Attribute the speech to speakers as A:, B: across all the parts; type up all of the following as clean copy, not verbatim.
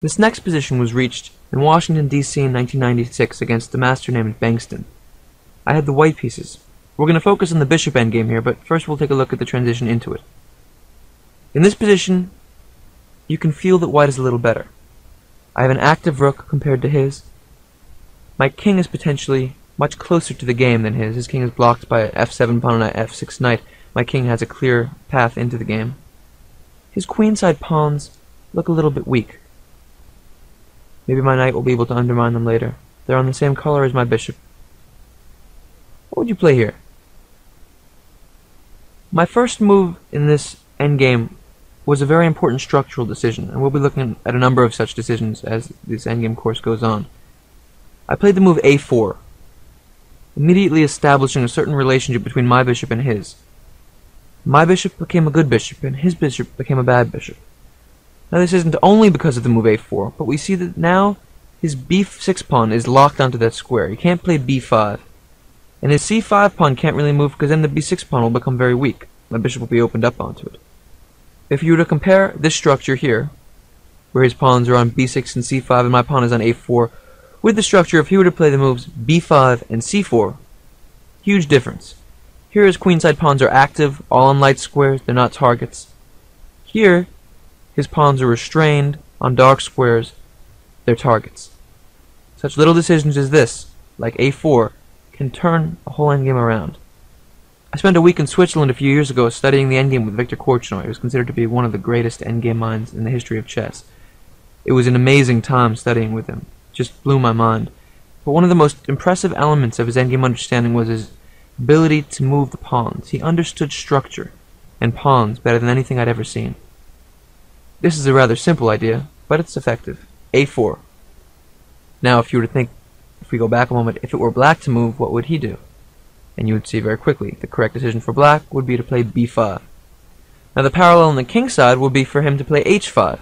A: This next position was reached in Washington, D.C. in 1996 against a master named Bengston. I had the white pieces. We're going to focus on the bishop endgame here, but first we'll take a look at the transition into it. In this position, you can feel that white is a little better. I have an active rook compared to his. My king is potentially much closer to the game than his. His king is blocked by an f7 pawn and an f6 knight. My king has a clear path into the game. His queenside pawns look a little bit weak. Maybe my knight will be able to undermine them later. They're on the same color as my bishop. What would you play here? My first move in this endgame was a very important structural decision, and we'll be looking at a number of such decisions as this endgame course goes on. I played the move a4, immediately establishing a certain relationship between my bishop and his. My bishop became a good bishop, and his bishop became a bad bishop. Now this isn't only because of the move a4, but we see that now his b6 pawn is locked onto that square. He can't play b5. And his c5 pawn can't really move because then the b6 pawn will become very weak. My bishop will be opened up onto it. If you were to compare this structure here, where his pawns are on b6 and c5 and my pawn is on a4, with the structure if he were to play the moves b5 and c4, huge difference. Here his queenside pawns are active, all on light squares, they're not targets. Here, his pawns are restrained on dark squares, they're targets. Such little decisions as this, like a4, can turn a whole endgame around. I spent a week in Switzerland a few years ago studying the endgame with Victor Korchnoi, who was considered to be one of the greatest endgame minds in the history of chess. It was an amazing time studying with him. It just blew my mind. But one of the most impressive elements of his endgame understanding was his ability to move the pawns. He understood structure and pawns better than anything I'd ever seen. This is a rather simple idea, but it's effective. a4. Now if you were to think, if we go back a moment, if it were black to move, what would he do? And you would see very quickly, the correct decision for black would be to play b5. Now the parallel on the king side would be for him to play h5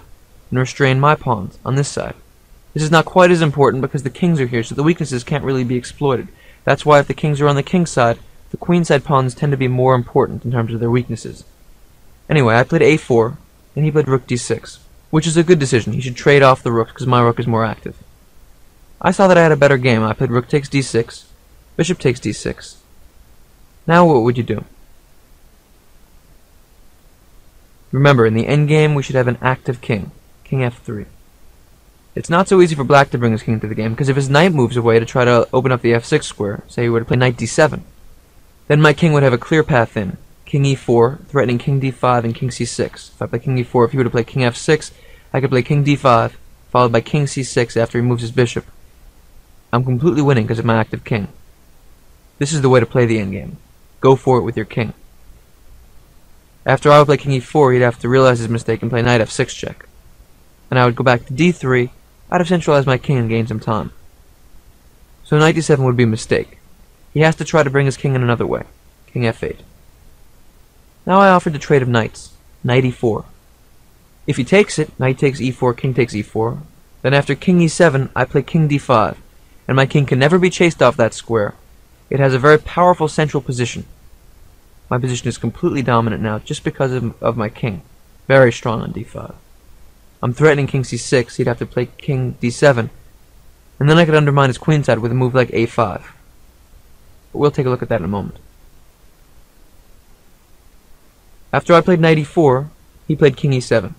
A: and restrain my pawns on this side. This is not quite as important because the kings are here, so the weaknesses can't really be exploited. That's why if the kings are on the king side, the queenside pawns tend to be more important in terms of their weaknesses. Anyway, I played a4, and he played rook d6, which is a good decision. He should trade off the rooks because my rook is more active. I saw that I had a better game. I played rook takes d6, bishop takes d6. Now what would you do? Remember, in the endgame we should have an active king, king f3. It's not so easy for black to bring his king into the game, because if his knight moves away to try to open up the f6 square, say he were to play knight d7, then my king would have a clear path in, king e4, threatening king d5 and king c6. If I play king e4, if he were to play king f6, I could play king d5, followed by king c6 after he moves his bishop. I'm completely winning because of my active king. This is the way to play the endgame. Go for it with your king. After I would play king e4, he'd have to realize his mistake and play knight f6 check. And I would go back to d3, I'd have centralized my king and gained some time. So knight d7 would be a mistake. He has to try to bring his king in another way, king f8. Now I offered the trade of knights, knight e4. If he takes it, knight takes e4, king takes e4. Then after king e7, I play king d5, and my king can never be chased off that square. It has a very powerful central position. My position is completely dominant now just because of my king. Very strong on d5. I'm threatening king c6, he'd have to play king d7, and then I could undermine his queenside with a move like a5. But we'll take a look at that in a moment. After I played knight e4, he played king e7.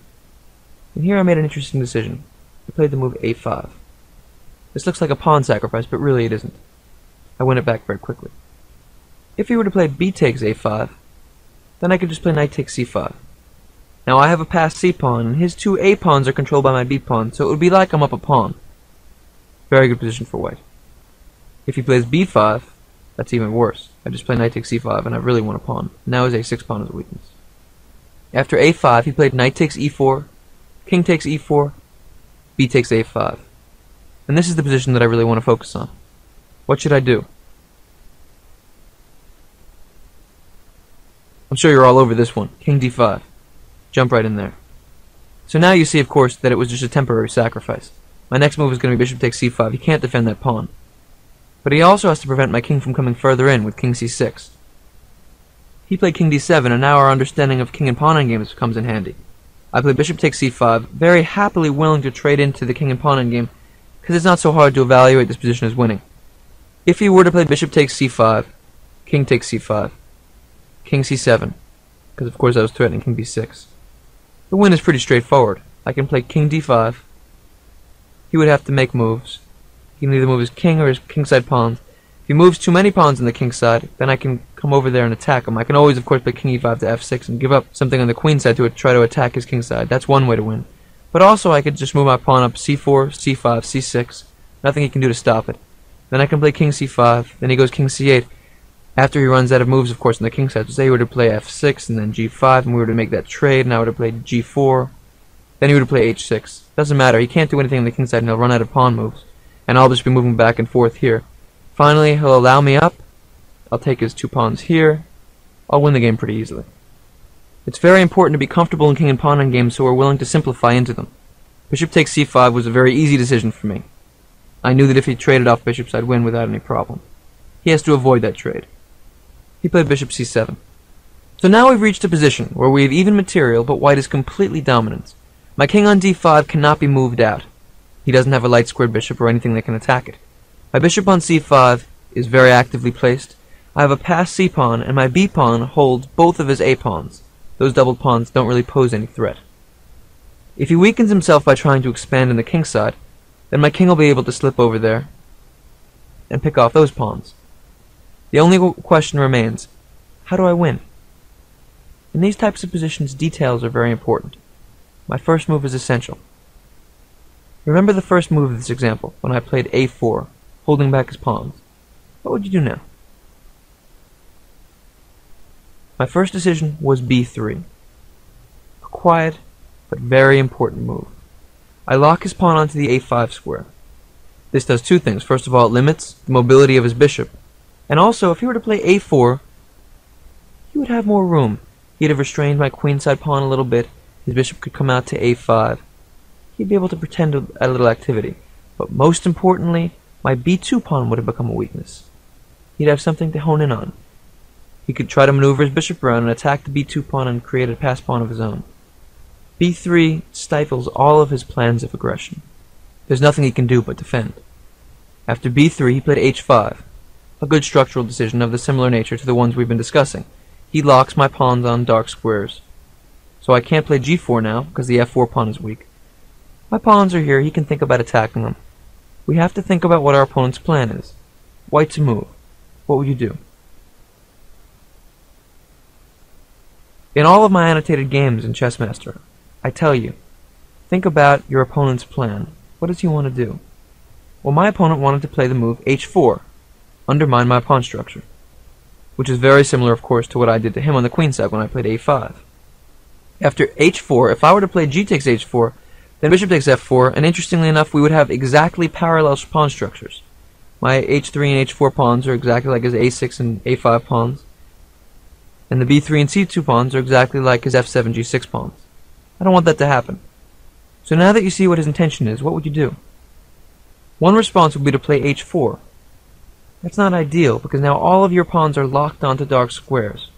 A: And here I made an interesting decision. I played the move a5. This looks like a pawn sacrifice, but really it isn't. I win it back very quickly. If he were to play b takes a5, then I could just play knight takes c5. Now I have a passed c pawn, and his two a pawns are controlled by my b pawn, so it would be like I'm up a pawn. Very good position for white. If he plays b5, that's even worse. I just play knight takes c5, and I really won a pawn. Now his a6 pawn is a weakness. After a5, he played knight takes e4, king takes e4, b takes a5. And this is the position that I really want to focus on. What should I do? I'm sure you're all over this one. King d5. Jump right in there. So now you see, of course, that it was just a temporary sacrifice. My next move is going to be bishop takes c5. He can't defend that pawn. But he also has to prevent my king from coming further in with king c6. He played king d7, and now our understanding of king and pawn endgames comes in handy. I played bishop takes c5, very happily willing to trade into the king and pawn endgame, because it's not so hard to evaluate this position as winning. If he were to play bishop takes c5, king takes c5, king c7, because of course I was threatening king b6, the win is pretty straightforward. I can play king d5. He would have to make moves. He can either move his king or his kingside pawns. If he moves too many pawns on the king side, then I can come over there and attack him. I can always, of course, play king e5 to f6 and give up something on the queen side to try to attack his king side. That's one way to win. But also I could just move my pawn up c4, c5, c6. Nothing he can do to stop it. Then I can play king c5. Then he goes king c8. After he runs out of moves, of course, on the king side. So say he were to play f6 and then g5, and we were to make that trade, and I would have played g4. Then he would play h6. Doesn't matter. He can't do anything on the king side, and he'll run out of pawn moves. And I'll just be moving back and forth here. Finally, he'll allow me up. I'll take his 2 pawns here. I'll win the game pretty easily. It's very important to be comfortable in king and pawn endgames, so we're willing to simplify into them. Bishop takes c5 was a very easy decision for me. I knew that if he traded off bishops, I'd win without any problem. He has to avoid that trade. He played bishop c7. So now we've reached a position where we have even material, but white is completely dominant. My king on d5 cannot be moved out. He doesn't have a light squared bishop or anything that can attack it. My bishop on c5 is very actively placed. I have a passed c-pawn, and my b-pawn holds both of his a-pawns. Those doubled pawns don't really pose any threat. If he weakens himself by trying to expand in the king side, then my king will be able to slip over there and pick off those pawns. The only question remains, how do I win? In these types of positions, details are very important. My first move is essential. Remember the first move of this example, when I played a4, holding back his pawns. What would you do now? My first decision was b3. A quiet, but very important move. I lock his pawn onto the a5 square. This does 2 things. First of all, it limits the mobility of his bishop. And also, if he were to play a4, he would have more room. He'd have restrained my queenside pawn a little bit. His bishop could come out to a5. He'd be able to pretend a little activity. But most importantly, my b2 pawn would have become a weakness. He'd have something to hone in on. He could try to maneuver his bishop around and attack the b2 pawn and create a passed pawn of his own. b3 stifles all of his plans of aggression. There's nothing he can do but defend. After b3, he played h5, a good structural decision of the similar nature to the ones we've been discussing. He locks my pawns on dark squares. So I can't play g4 now, because the f4 pawn is weak. My pawns are here, he can think about attacking them. We have to think about what our opponent's plan is. White to move. What would you do? In all of my annotated games in Chessmaster, I tell you, think about your opponent's plan. What does he want to do? Well, my opponent wanted to play the move h4, undermine my pawn structure, which is very similar, of course, to what I did to him on the queen side when I played a5. After h4, if I were to play g takes h4, then bishop takes f4, and interestingly enough, we would have exactly parallel pawn structures. My h3 and h4 pawns are exactly like his a6 and a5 pawns, and the b3 and c2 pawns are exactly like his f7, g6 pawns. I don't want that to happen. So now that you see what his intention is, what would you do? One response would be to play h4. That's not ideal, because now all of your pawns are locked onto dark squares.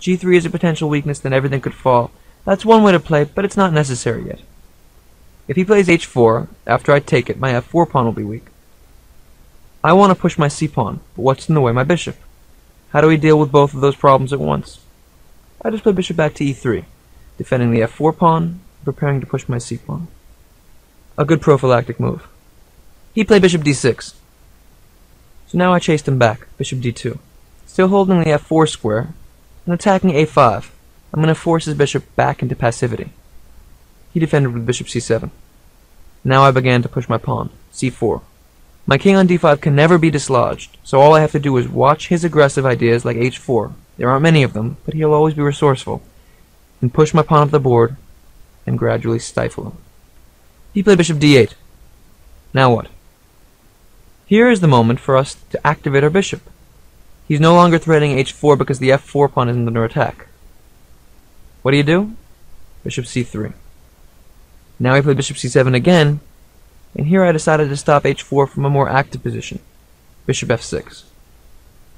A: g3 is a potential weakness, then everything could fall. That's one way to play, but it's not necessary yet. If he plays h4, after I take it, my f4 pawn will be weak. I want to push my c-pawn, but what's in the way? My bishop. How do we deal with both of those problems at once? I just play bishop back to e3, defending the f4 pawn, preparing to push my c-pawn. A good prophylactic move. He played bishop d6. So now I chased him back, bishop d2. Still holding the f4 square, and attacking a5. I'm going to force his bishop back into passivity. He defended with bishop c7. Now I began to push my pawn, c4. My king on d5 can never be dislodged, so all I have to do is watch his aggressive ideas like h4. There aren't many of them, but he'll always be resourceful, and push my pawn off the board and gradually stifle him. He played bishop d8. Now what? Here is the moment for us to activate our bishop. He's no longer threatening h4 because the f4 pawn isn't under attack. What do? Bishop c3. Now I play bishop c7 again, and here I decided to stop h4 from a more active position, bishop f6.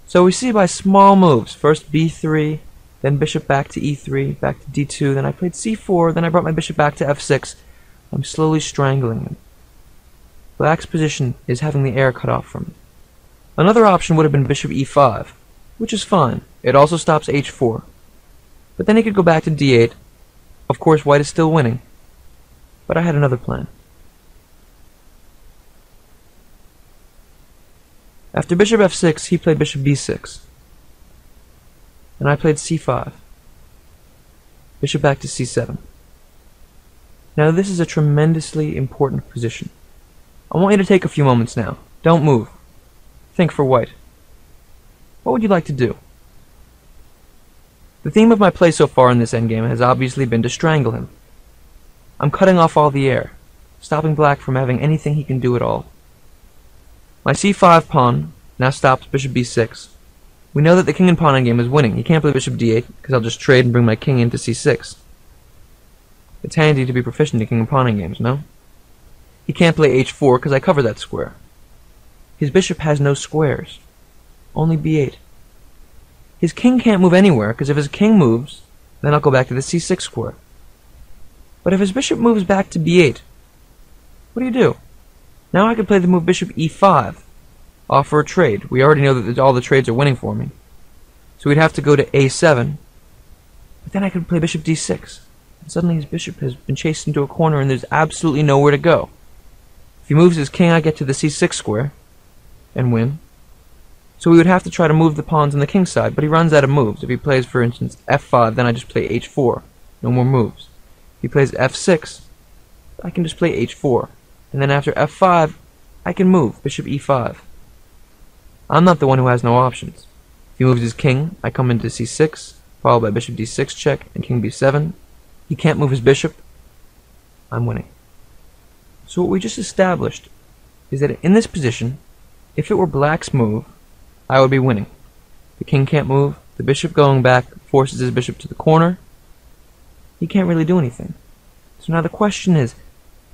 A: So we see by small moves, first b3, then bishop back to e3, back to d2, then I played c4, then I brought my bishop back to f6. I'm slowly strangling him. Black's position is having the air cut off from him. Another option would have been bishop e5, which is fine. It also stops h4. But then he could go back to d8. Of course, white is still winning. But I had another plan. After bishop f6, he played bishop b6. And I played c5. Bishop back to c7. Now this is a tremendously important position. I want you to take a few moments now. Don't move. Think for white. What would you like to do? The theme of my play so far in this endgame has obviously been to strangle him. I'm cutting off all the air, stopping black from having anything he can do at all. My c5 pawn now stops bishop b6. We know that the king and pawn endgame is winning. He can't play bishop d8 because I'll just trade and bring my king into c6. It's handy to be proficient in king and pawn endgames, no? He can't play h4 because I cover that square. His bishop has no squares, only b8. His king can't move anywhere because if his king moves, then I'll go back to the c6 square. But if his bishop moves back to b8, what do you do? Now I could play the move bishop e5, offer a trade. We already know that all the trades are winning for me. So we'd have to go to a7, but then I could play bishop d6. And suddenly his bishop has been chased into a corner and there's absolutely nowhere to go. If he moves his king, I get to the c6 square and win. So we would have to try to move the pawns on the king side, but he runs out of moves. If he plays, for instance, f5, then I just play h4. No more moves. If he plays f6, I can just play h4. And then after f5, I can move bishop e5. I'm not the one who has no options. If he moves his king, I come into c6, followed by bishop d6 check and king b7. He can't move his bishop. I'm winning. So what we just established is that in this position, if it were black's move, I would be winning. The king can't move. The bishop going back forces his bishop to the corner. He can't really do anything. So now the question is,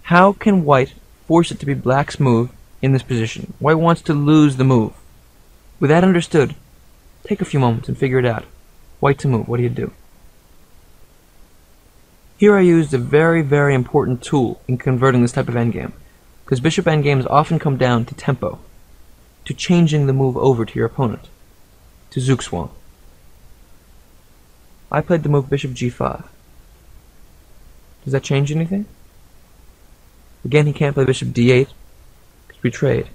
A: how can white force it to be black's move in this position? White wants to lose the move. With that understood, take a few moments and figure it out. White to move, what do you do? Here I used a very, very important tool in converting this type of endgame, because bishop endgames often come down to tempo, to changing the move over to your opponent, to Zugzwang. I played the move bishop g5. Does that change anything? Again, he can't play bishop d8, because we trade.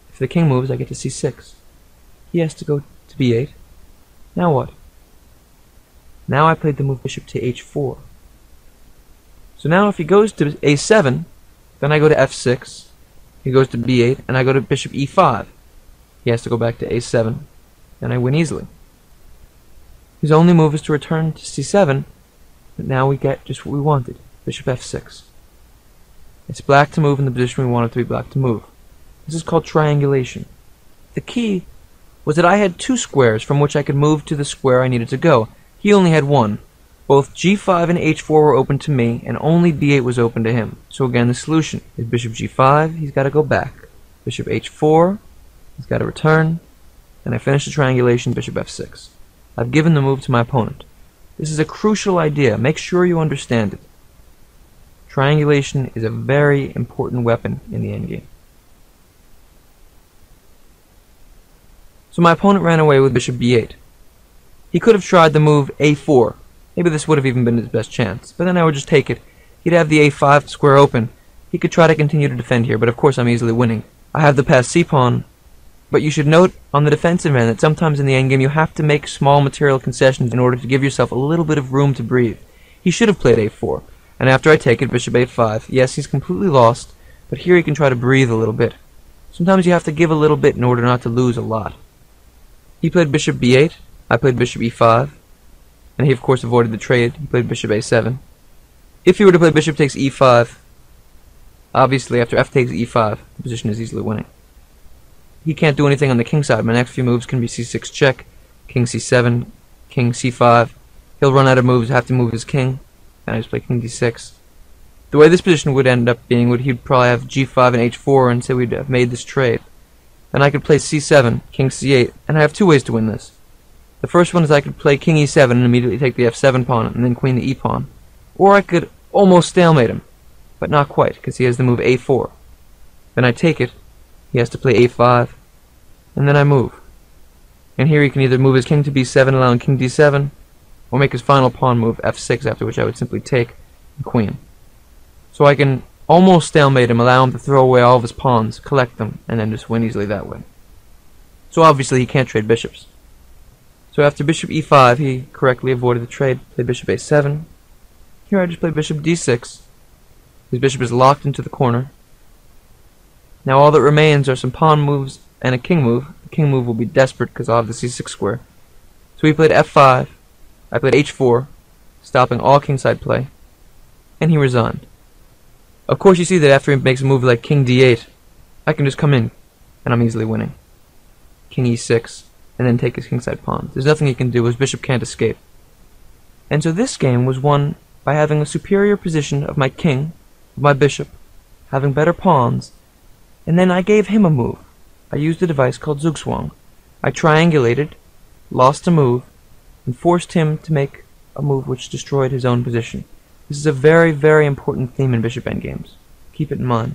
A: If the king moves, I get to c6. He has to go to b8. Now what? Now I played the move bishop to h4. So now if he goes to a7, then I go to f6, he goes to b8, and I go to bishop e5. He has to go back to a7, and I win easily. His only move is to return to c7, but now we get just what we wanted, bishop f6. It's black to move in the position we want it to be black to move. This is called triangulation. The key was that I had two squares from which I could move to the square I needed to go. He only had one. Both g5 and h4 were open to me, and only b8 was open to him. So again, the solution is bishop g5, he's got to go back. Bishop h4, he's got to return. And I finish the triangulation, bishop f6. I've given the move to my opponent. This is a crucial idea. Make sure you understand it. Triangulation is a very important weapon in the endgame. So my opponent ran away with bishop b8. He could have tried the move a4. Maybe this would have even been his best chance, but then I would just take it. He'd have the a5 square open. He could try to continue to defend here, but of course I'm easily winning. I have the passed c-pawn, but you should note on the defensive end that sometimes in the endgame you have to make small material concessions in order to give yourself a little bit of room to breathe. He should have played a4, and after I take it, bishop a5. Yes, he's completely lost, but here he can try to breathe a little bit. Sometimes you have to give a little bit in order not to lose a lot. He played bishop b8, I played bishop e5, and he of course avoided the trade. He played bishop a7. If he were to play bishop takes e5, obviously after f takes e5, the position is easily winning. He can't do anything on the king side. My next few moves can be c6 check, king c7, king c5. He'll run out of moves, have to move his king, and I just play king d6. The way this position would end up being would he'd probably have g5 and h4 and say we'd have made this trade. Then I could play c7, king c8, and I have two ways to win this. The first one is I could play king e7 and immediately take the f7 pawn and then queen the e pawn. Or I could almost stalemate him, but not quite, because he has the move a4. Then I take it, he has to play a5, and then I move. And here he can either move his king to b7 allowing king d7, or make his final pawn move f6, after which I would simply take the queen. So I can almost stalemate him, allow him to throw away all of his pawns, collect them, and then just win easily that way. So obviously he can't trade bishops. So after bishop e5, he correctly avoided the trade, played bishop a7. Here I just play bishop d6. His bishop is locked into the corner. Now all that remains are some pawn moves and a king move. The king move will be desperate because I'll have the c6 square. So he played f5, I played h4, stopping all kingside play, and he resigned. Of course you see that after he makes a move like king d8, I can just come in, and I'm easily winning. King e6, and then take his kingside pawn. There's nothing he can do, his bishop can't escape. And so this game was won by having a superior position of my king, of my bishop, having better pawns, and then I gave him a move. I used a device called Zugzwang. I triangulated, lost a move, and forced him to make a move which destroyed his own position. This is a very, very important theme in bishop endgames. Keep it in mind.